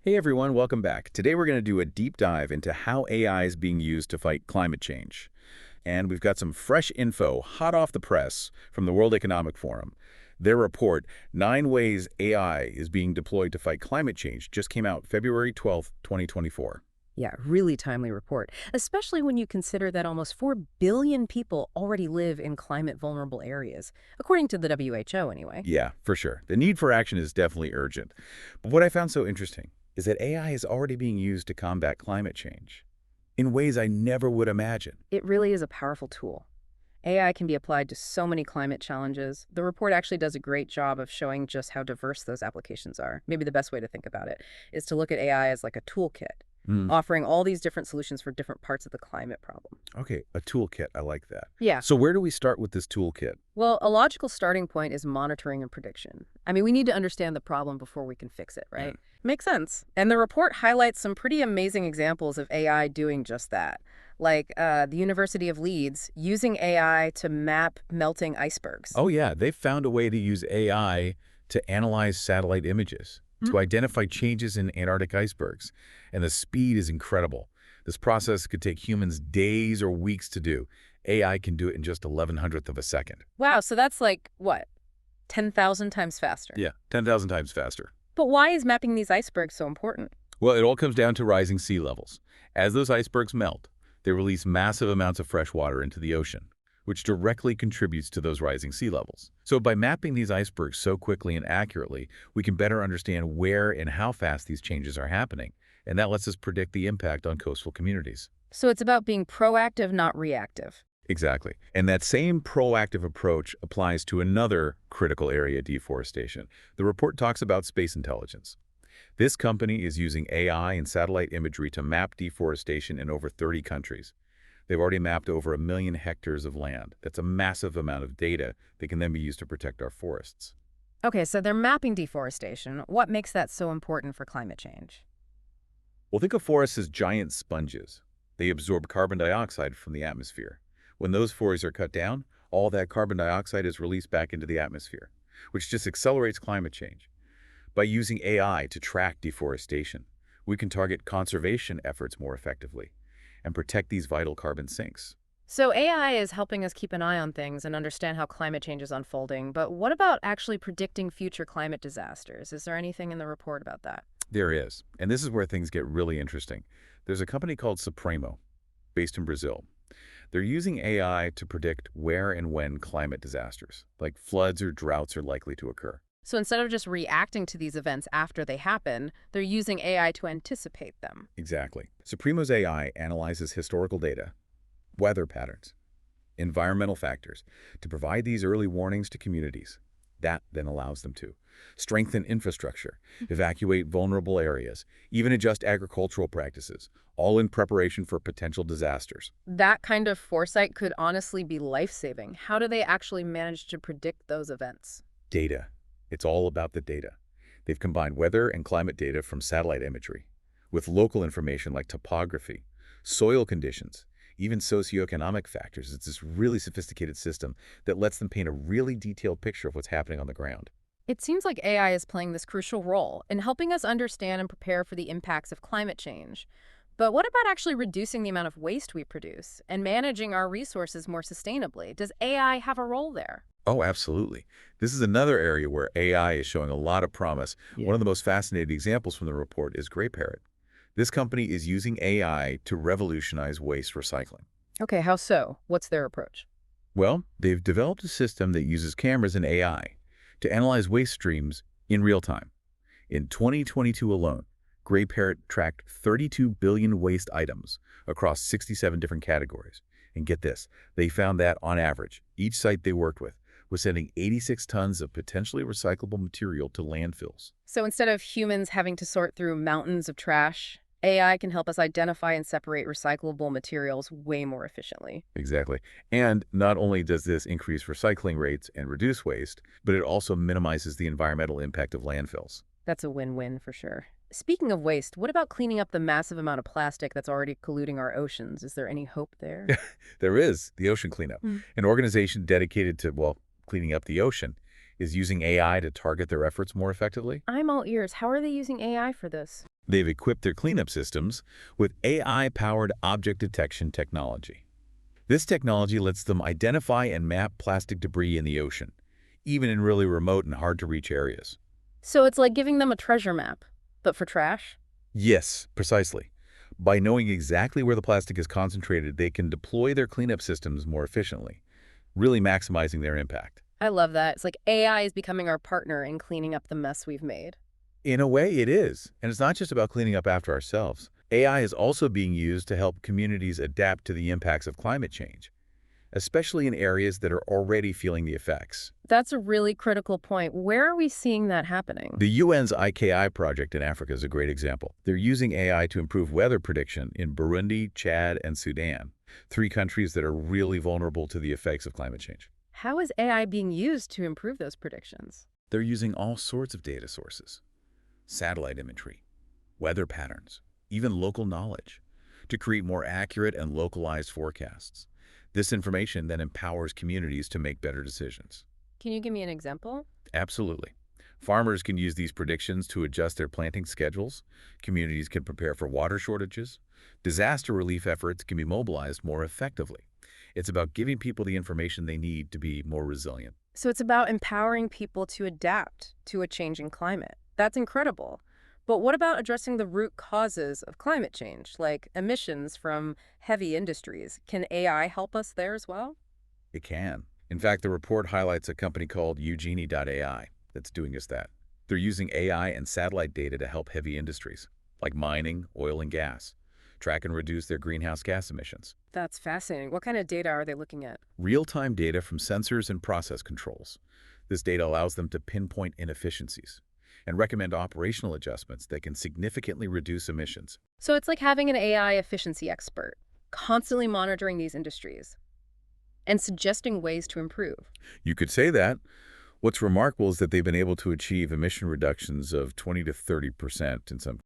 Hey everyone, welcome back. Today we're going to do a deep dive into how AI is being used to fight climate change. And we've got some fresh info hot off the press from the World Economic Forum. Their report, 9 Ways AI is Being Deployed to Fight Climate Change, just came out February 12th, 2024. Yeah, really timely report, especially when you consider that almost 4 billion people already live in climate-vulnerable areas, according to the WHO anyway. Yeah, for sure. The need for action is definitely urgent. But what I found so interesting is that AI is already being used to combat climate change in ways I never would imagine. It really is a powerful tool. AI can be applied to so many climate challenges. The report actually does a great job of showing just how diverse those applications are. Maybe the best way to think about it is to look at AI as like a toolkit, Hmm. offering all these different solutions for different parts of the climate problem. Okay, a toolkit. I like that. Yeah. So where do we start with this toolkit? Well, a logical starting point is monitoring and prediction. I mean, we need to understand the problem before we can fix it, right? Makes sense. And the report highlights some pretty amazing examples of AI doing just that. Like the University of Leeds using AI to map melting icebergs. Oh, yeah. They've found a way to use AI to analyze satellite images, to identify changes in Antarctic icebergs. And the speed is incredible. This process could take humans days or weeks to do. AI can do it in just 11/100th of a second. Wow, so that's like, what, 10,000 times faster? Yeah, 10,000 times faster. But why is mapping these icebergs so important? Well, it all comes down to rising sea levels. As those icebergs melt, they release massive amounts of fresh water into the ocean, which directly contributes to those rising sea levels. So by mapping these icebergs so quickly and accurately, we can better understand where and how fast these changes are happening, and that lets us predict the impact on coastal communities. So it's about being proactive, not reactive. Exactly. And that same proactive approach applies to another critical area, deforestation. The report talks about space intelligence. This company is using AI and satellite imagery to map deforestation in over 30 countries. They've already mapped over 1 million hectares of land. That's a massive amount of data that can then be used to protect our forests. Okay, so they're mapping deforestation. What makes that so important for climate change? Well, think of forests as giant sponges. They absorb carbon dioxide from the atmosphere. When those forests are cut down, all that carbon dioxide is released back into the atmosphere, which just accelerates climate change. By using AI to track deforestation, we can target conservation efforts more effectively and protect these vital carbon sinks. So AI is helping us keep an eye on things and understand how climate change is unfolding, but what about actually predicting future climate disasters? Is there anything in the report about that? There is, and this is where things get really interesting. There's a company called Supremo, based in Brazil. They're using AI to predict where and when climate disasters, like floods or droughts, are likely to occur. So instead of just reacting to these events after they happen, they're using AI to anticipate them. Exactly. Supremo's AI analyzes historical data, weather patterns, environmental factors to provide these early warnings to communities. That then allows them to strengthen infrastructure, evacuate vulnerable areas, even adjust agricultural practices, all in preparation for potential disasters. That kind of foresight could honestly be life-saving. How do they actually manage to predict those events? Data. It's all about the data. They've combined weather and climate data from satellite imagery with local information like topography, soil conditions, even socioeconomic factors. It's this really sophisticated system that lets them paint a really detailed picture of what's happening on the ground. It seems like AI is playing this crucial role in helping us understand and prepare for the impacts of climate change. But what about actually reducing the amount of waste we produce and managing our resources more sustainably? Does AI have a role there? Oh, absolutely. This is another area where AI is showing a lot of promise. One Yeah. of the most fascinating examples from the report is Gray Parrot. This company is using AI to revolutionize waste recycling. Okay, how so? What's their approach? Well, they've developed a system that uses cameras and AI to analyze waste streams in real time. In 2022 alone, Gray Parrot tracked 32 billion waste items across 67 different categories. And get this, they found that, on average, each site they worked with was sending 86 tons of potentially recyclable material to landfills. So instead of humans having to sort through mountains of trash, AI can help us identify and separate recyclable materials way more efficiently. Exactly. And not only does this increase recycling rates and reduce waste, but it also minimizes the environmental impact of landfills. That's a win-win for sure. Speaking of waste, what about cleaning up the massive amount of plastic that's already polluting our oceans? Is there any hope there? There is the Ocean Cleanup, an organization dedicated to, well, cleaning up the ocean, is using AI to target their efforts more effectively. I'm all ears. How are they using AI for this? They've equipped their cleanup systems with AI-powered object detection technology. This technology lets them identify and map plastic debris in the ocean, even in really remote and hard-to-reach areas. So it's like giving them a treasure map, but for trash? Yes, precisely. By knowing exactly where the plastic is concentrated, they can deploy their cleanup systems more efficiently, really maximizing their impact. I love that. It's like AI is becoming our partner in cleaning up the mess we've made. In a way, it is. And it's not just about cleaning up after ourselves. AI is also being used to help communities adapt to the impacts of climate change, especially in areas that are already feeling the effects. That's a really critical point. Where are we seeing that happening? The UN's IKI project in Africa is a great example. They're using AI to improve weather prediction in Burundi, Chad, and Sudan, three countries that are really vulnerable to the effects of climate change. How is AI being used to improve those predictions? They're using all sorts of data sources, satellite imagery, weather patterns, even local knowledge, to create more accurate and localized forecasts. This information then empowers communities to make better decisions. Can you give me an example? Absolutely. Farmers can use these predictions to adjust their planting schedules. Communities can prepare for water shortages. Disaster relief efforts can be mobilized more effectively. It's about giving people the information they need to be more resilient. So it's about empowering people to adapt to a changing climate. That's incredible. But what about addressing the root causes of climate change, like emissions from heavy industries? Can AI help us there as well? It can. In fact, the report highlights a company called Eugenie.ai that's doing just that. They're using AI and satellite data to help heavy industries, like mining, oil, and gas, track and reduce their greenhouse gas emissions. That's fascinating. What kind of data are they looking at? Real-time data from sensors and process controls. This data allows them to pinpoint inefficiencies and recommend operational adjustments that can significantly reduce emissions. So it's like having an AI efficiency expert, constantly monitoring these industries and suggesting ways to improve. You could say that. What's remarkable is that they've been able to achieve emission reductions of 20 to 30% in some